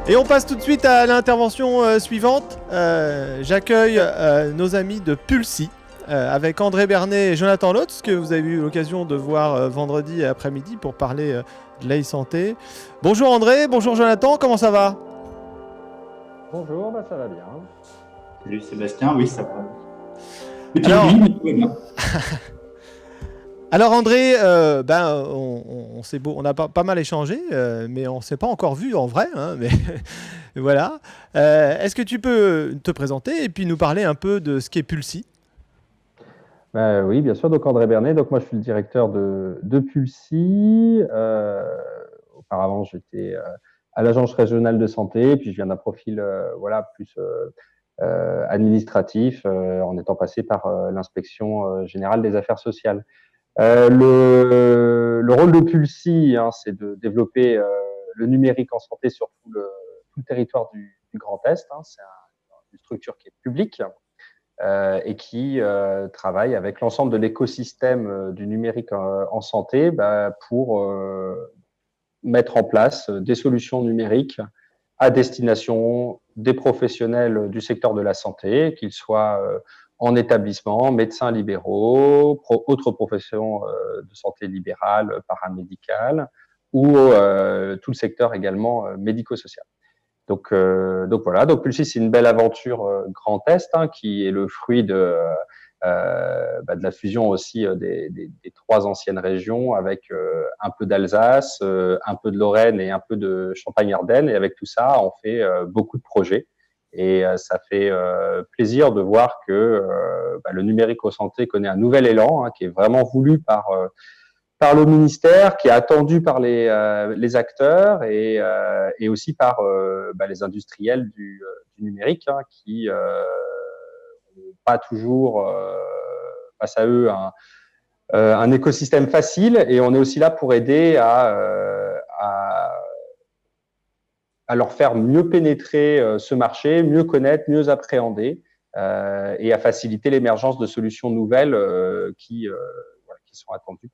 Et on passe tout de suite à l'intervention suivante. J'accueille nos amis de Pulsi, avec André Bernet et Jonathan Lotz, que vous avez eu l'occasion de voir vendredi après-midi pour parler de l'e-santé. Bonjour André, bonjour Jonathan, comment ça va? Bonjour, ça va bien. Salut Sébastien, oui, ça va. Petite Alors, pluie, mais tout va bien. alors André, on a pas mal échangé, mais on s'est pas encore vu en vrai, hein, mais voilà. Est-ce que tu peux te présenter et puis nous parler un peu de ce qu'est Pulsi? Oui, bien sûr. Donc André Bernet. Donc moi, je suis le directeur de Pulsi. Auparavant, j'étais à l'agence régionale de santé, puis je viens d'un profil plus administratif, en étant passé par l'inspection générale des affaires sociales. Le rôle de Pulsi, c'est de développer le numérique en santé sur tout le territoire du Grand Est. C'est une structure qui est publique et qui travaille avec l'ensemble de l'écosystème du numérique en santé pour mettre en place des solutions numériques à destination des professionnels du secteur de la santé, qu'ils soient en établissement, médecins libéraux, autres professions de santé libérale, paramédicale, ou tout le secteur également médico-social. Donc voilà, donc Pulsi, c'est une belle aventure Grand Est qui est le fruit de la fusion aussi des trois anciennes régions avec un peu d'Alsace, un peu de Lorraine et un peu de Champagne-Ardenne. Et avec tout ça, on fait beaucoup de projets. Et ça fait plaisir de voir que le numérique au santé connaît un nouvel élan qui est vraiment voulu par le ministère, qui est attendu par les acteurs et aussi par les industriels du numérique qui n'ont pas toujours face à eux un écosystème facile. Et on est aussi là pour aider à leur faire mieux pénétrer ce marché, mieux connaître, mieux appréhender et à faciliter l'émergence de solutions nouvelles qui sont attendues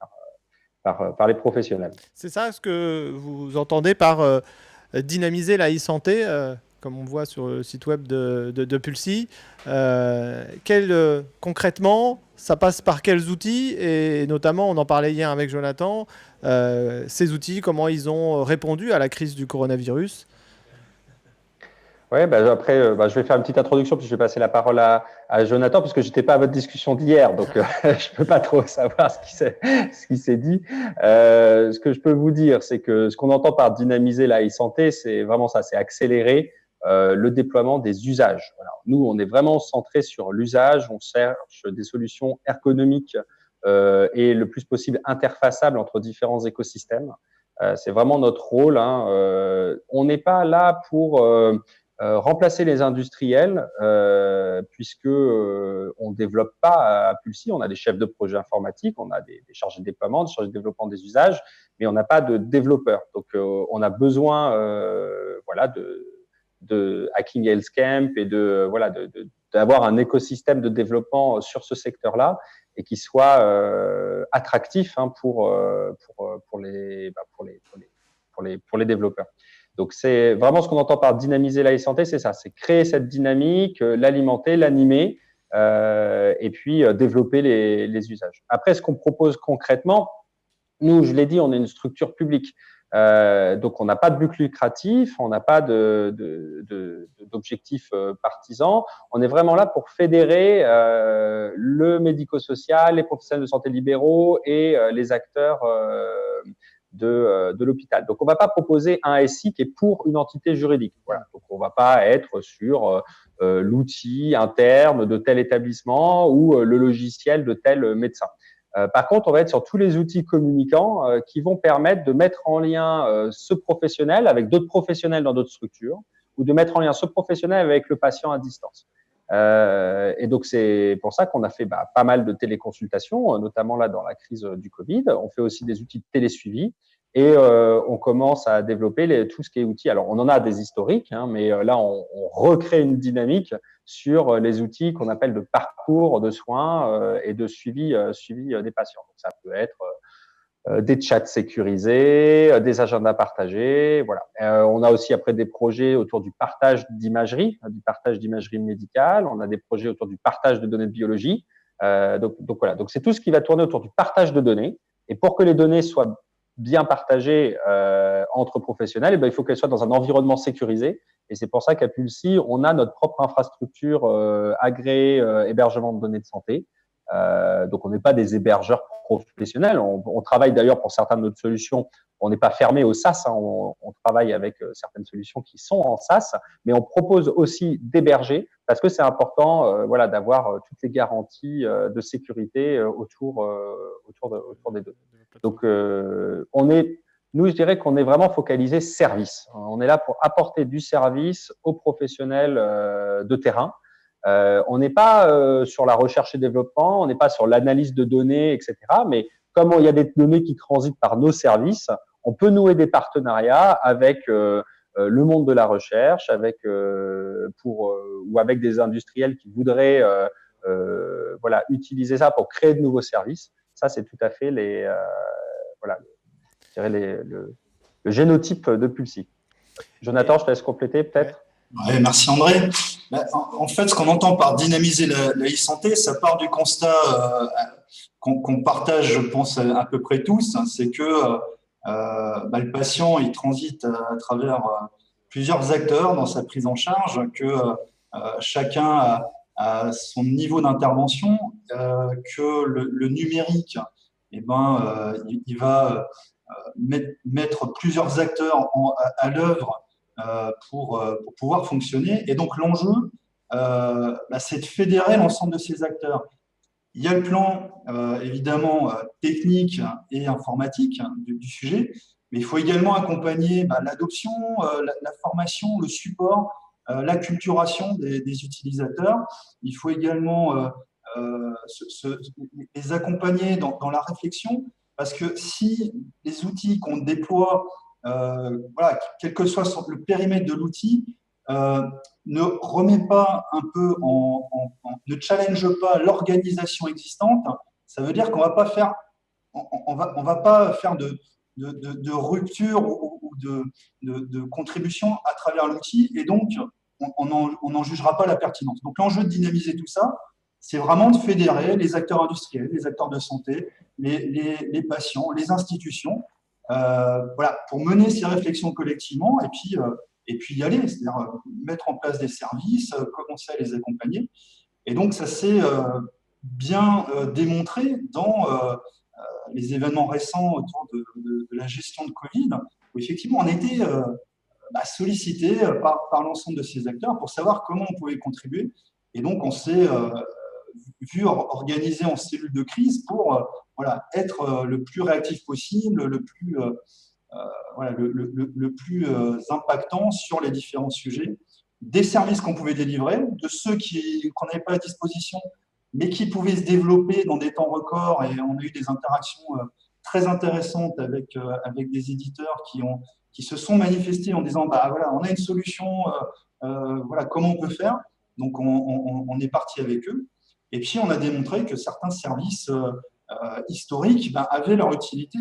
par les professionnels. C'est ça ce que vous entendez par dynamiser la e-santé, comme on voit sur le site web de Pulsi. Concrètement, ça passe par quels outils? Et notamment, on en parlait hier avec Jonathan, ces outils, comment ils ont répondu à la crise du coronavirus? Oui, après, je vais faire une petite introduction, puis je vais passer la parole à Jonathan, parce que je n'étais pas à votre discussion d'hier, donc je ne peux pas trop savoir ce qui s'est dit. Ce que je peux vous dire, c'est que ce qu'on entend par dynamiser la e-santé, c'est vraiment ça, c'est accélérer le déploiement des usages. Voilà. Nous, on est vraiment centré sur l'usage, on cherche des solutions ergonomiques et le plus possible interfaçables entre différents écosystèmes. C'est vraiment notre rôle. On n'est pas là pour remplacer les industriels, puisque on développe pas à Pulsi. On a des chefs de projet informatique, on a des chargés de déploiement, des chargés de développement des usages, mais on n'a pas de développeurs. Donc, on a besoin, de Hacking Health Camp et d'avoir un écosystème de développement sur ce secteur-là et qui soit attractif pour les développeurs. Donc, c'est vraiment ce qu'on entend par dynamiser la e-santé, c'est ça, c'est créer cette dynamique, l'alimenter, l'animer, et puis développer les usages. Après, ce qu'on propose concrètement, nous, je l'ai dit, on est une structure publique. Donc, on n'a pas de but lucratif, on n'a pas d'objectif partisan. On est vraiment là pour fédérer le médico-social, les professionnels de santé libéraux et les acteurs de l'hôpital. Donc, on ne va pas proposer un SI qui est pour une entité juridique. Voilà. Donc, on ne va pas être sur l'outil interne de tel établissement ou le logiciel de tel médecin. Par contre, on va être sur tous les outils communicants qui vont permettre de mettre en lien ce professionnel avec d'autres professionnels dans d'autres structures ou de mettre en lien ce professionnel avec le patient à distance. Et donc, c'est pour ça qu'on a fait pas mal de téléconsultations, notamment là dans la crise du Covid. On fait aussi des outils de télésuivi et on commence à développer tout ce qui est outils. Alors, on en a des historiques, mais là, on recrée une dynamique sur les outils qu'on appelle de parcours de soins et de suivi des patients. Donc, ça peut être des chats sécurisés, des agendas partagés, voilà. On a aussi après des projets autour du partage d'imagerie médicale. On a des projets autour du partage de données de biologie. Donc voilà. Donc c'est tout ce qui va tourner autour du partage de données. Et pour que les données soient bien partagées entre professionnels, il faut qu'elles soient dans un environnement sécurisé. Et c'est pour ça qu'à Pulsy, on a notre propre infrastructure agréée hébergement de données de santé. Donc, on n'est pas des hébergeurs professionnels. On travaille d'ailleurs pour certaines de nos solutions. On n'est pas fermé au SaaS. On travaille avec certaines solutions qui sont en SaaS, mais on propose aussi d'héberger parce que c'est important, d'avoir toutes les garanties de sécurité autour des données. Donc, nous, je dirais qu'on est vraiment focalisé service. On est là pour apporter du service aux professionnels de terrain. On n'est pas sur la recherche et développement, on n'est pas sur l'analyse de données, etc. Mais comme il y a des données qui transitent par nos services, on peut nouer des partenariats avec le monde de la recherche, ou avec des industriels qui voudraient utiliser ça pour créer de nouveaux services. Ça, c'est tout à fait le génotype de Pulsy. Jonathan, je te laisse compléter peut-être. Ouais, merci André. En fait, ce qu'on entend par dynamiser la e-santé, ça part du constat qu'on partage, je pense, à peu près tous, hein, c'est que le patient, il transite à travers plusieurs acteurs dans sa prise en charge, que chacun a son niveau d'intervention, que le numérique, il va mettre plusieurs acteurs à l'œuvre pour pouvoir fonctionner. Et donc, l'enjeu, c'est de fédérer l'ensemble de ces acteurs. Il y a le plan, évidemment, technique et informatique du sujet, mais il faut également accompagner l'adoption, la formation, le support, l'acculturation des utilisateurs. Il faut également les accompagner dans la réflexion, parce que si les outils qu'on déploie, quel que soit le périmètre de l'outil, ne remet pas un peu ne challenge pas l'organisation existante, ça veut dire qu'on va pas faire, on va pas faire de rupture ou de contribution à travers l'outil, et donc on n'en jugera pas la pertinence. Donc l'enjeu de dynamiser tout ça, c'est vraiment de fédérer les acteurs industriels, les acteurs de santé, les patients, les institutions, pour mener ces réflexions collectivement et puis y aller, c'est-à-dire mettre en place des services, commencer à les accompagner. Et donc, ça s'est bien démontré dans les événements récents autour de la gestion de Covid, où effectivement, on était sollicité par l'ensemble de ces acteurs pour savoir comment on pouvait contribuer. Et donc, on s'est vu organiser en cellule de crise pour être le plus réactif possible, le plus impactant sur les différents sujets, des services qu'on pouvait délivrer, de ceux qu'on n'avait pas à disposition, mais qui pouvaient se développer dans des temps records. Et on a eu des interactions très intéressantes avec des éditeurs qui se sont manifestés en disant on a une solution, comment on peut faire. Donc on est parti avec eux. Et puis on a démontré que certains services historiques avaient leur utilité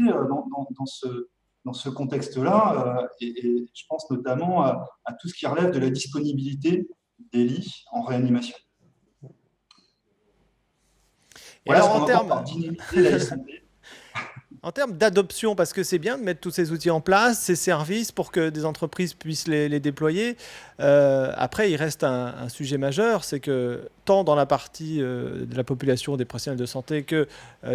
dans ce contexte-là, et je pense notamment à tout ce qui relève de la disponibilité des lits en réanimation. Voilà ce qu'on entend par dynamiser la e-santé. En termes d'adoption, parce que c'est bien de mettre tous ces outils en place, ces services, pour que des entreprises puissent les déployer. Après, il reste un sujet majeur, c'est que tant dans la partie de la population des professionnels de santé que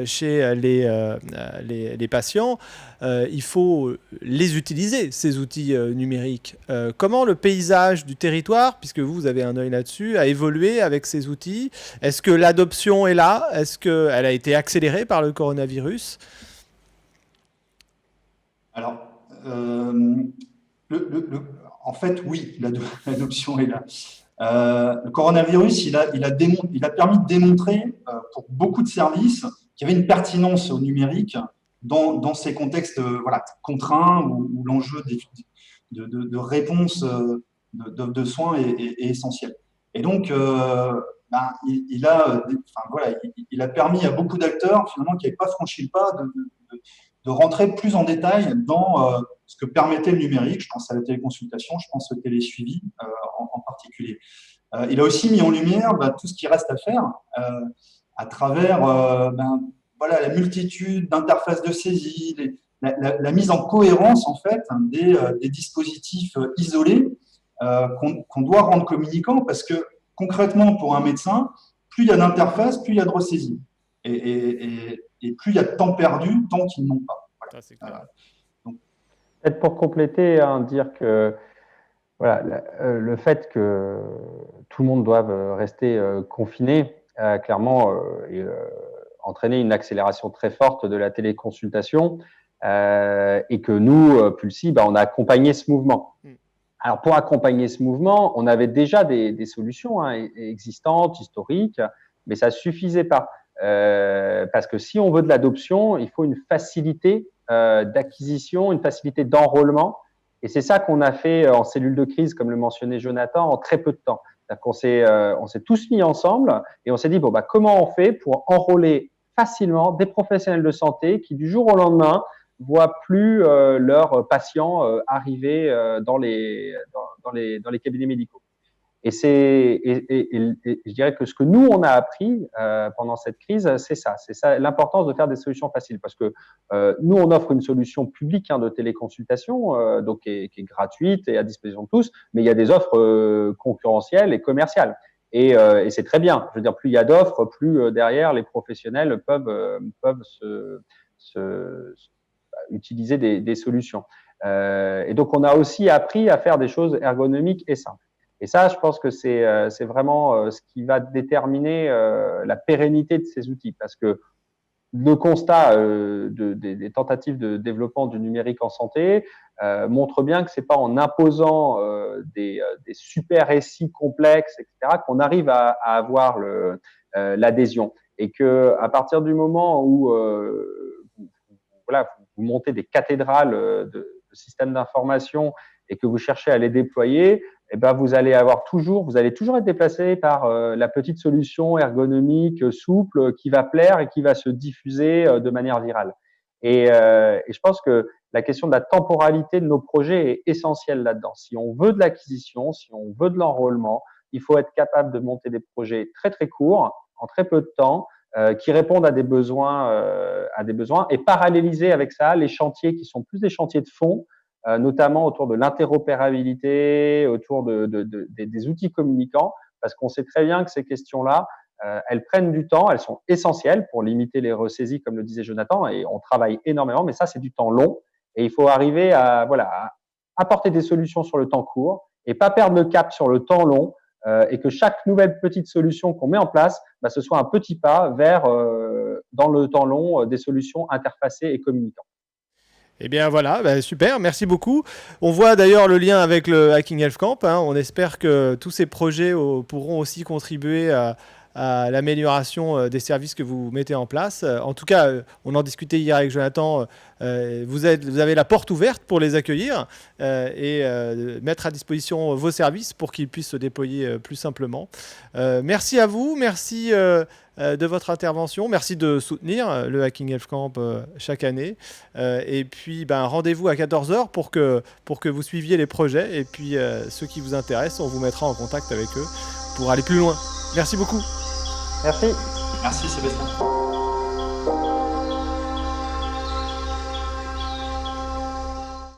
chez les patients, il faut les utiliser, ces outils numériques. Comment le paysage du territoire, puisque vous avez un œil là-dessus, a évolué avec ces outils? Est-ce que l'adoption est là? Est-ce qu'elle a été accélérée par le coronavirus? Alors, en fait, oui, l'adoption est là. Le coronavirus, il a permis de démontrer pour beaucoup de services qu'il y avait une pertinence au numérique dans ces contextes contraints où l'enjeu de réponse de soins est essentiel. Et donc, il a permis à beaucoup d'acteurs finalement qui n'avaient pas franchi le pas rentrer plus en détail dans ce que permettait le numérique. Je pense à la téléconsultation, je pense au télésuivi en particulier. Il a aussi mis en lumière tout ce qui reste à faire à travers voilà, la multitude d'interfaces de saisie, la mise en cohérence en fait des dispositifs isolés qu'on doit rendre communicants, parce que concrètement pour un médecin, plus il y a d'interfaces, plus il y a de ressaisie. Et plus il y a de temps perdu, tant qu'ils n'ont pas. Voilà. Ça, c'est clair. Peut-être pour compléter, dire que voilà, le fait que tout le monde doive rester confiné, clairement, entraîner une accélération très forte de la téléconsultation, et que nous, Pulsi, on a accompagné ce mouvement. Alors, pour accompagner ce mouvement, on avait déjà des solutions existantes, historiques, mais ça suffisait pas. Parce que si on veut de l'adoption, il faut une facilité d'acquisition, une facilité d'enrôlement. Et c'est ça qu'on a fait en cellule de crise, comme le mentionnait Jonathan, en très peu de temps. C'est-à-dire on s'est tous mis ensemble et on s'est dit, comment on fait pour enrôler facilement des professionnels de santé qui, du jour au lendemain, voient plus leurs patients arriver dans les cabinets médicaux. Et je dirais que ce que nous, on a appris pendant cette crise, c'est ça, l'importance de faire des solutions faciles. Parce que nous, on offre une solution publique de téléconsultation, donc qui est gratuite et à disposition de tous, mais il y a des offres concurrentielles et commerciales. Et c'est très bien. Je veux dire, plus il y a d'offres, plus derrière, les professionnels peuvent utiliser des solutions. Et donc, on a aussi appris à faire des choses ergonomiques et simples. Et ça, je pense que c'est vraiment ce qui va déterminer la pérennité de ces outils, parce que le constat des tentatives de développement du numérique en santé montre bien que c'est pas en imposant des super récits complexes, etc., qu'on arrive à avoir l'adhésion. Et que à partir du moment où vous montez des cathédrales de systèmes d'information et que vous cherchez à les déployer, vous allez toujours être déplacé par la petite solution ergonomique, souple, qui va plaire et qui va se diffuser de manière virale. Et je pense que la question de la temporalité de nos projets est essentielle là-dedans. Si on veut de l'acquisition, si on veut de l'enrôlement, il faut être capable de monter des projets très très courts, en très peu de temps, qui répondent à des besoins, et paralléliser avec ça les chantiers qui sont plus des chantiers de fond, notamment autour de l'interopérabilité, autour des outils communicants, parce qu'on sait très bien que ces questions-là, elles prennent du temps, elles sont essentielles pour limiter les ressaisies, comme le disait Jonathan, et on travaille énormément, mais ça, c'est du temps long, et il faut arriver à apporter des solutions sur le temps court, et pas perdre le cap sur le temps long, et que chaque nouvelle petite solution qu'on met en place, ce soit un petit pas vers, dans le temps long, des solutions interfacées et communicantes. Eh bien voilà, super, merci beaucoup. On voit d'ailleurs le lien avec le Hacking Health Camp. On espère que tous ces projets pourront aussi contribuer à l'amélioration des services que vous mettez en place. En tout cas, on en discutait hier avec Jonathan. Vous avez la porte ouverte pour les accueillir et mettre à disposition vos services pour qu'ils puissent se déployer plus simplement. Merci à vous, merci de votre intervention. Merci de soutenir le Hacking Health Camp chaque année. Et puis, rendez-vous à 14h pour que vous suiviez les projets. Et puis, ceux qui vous intéressent, on vous mettra en contact avec eux pour aller plus loin. Merci beaucoup. Merci. Merci Sébastien.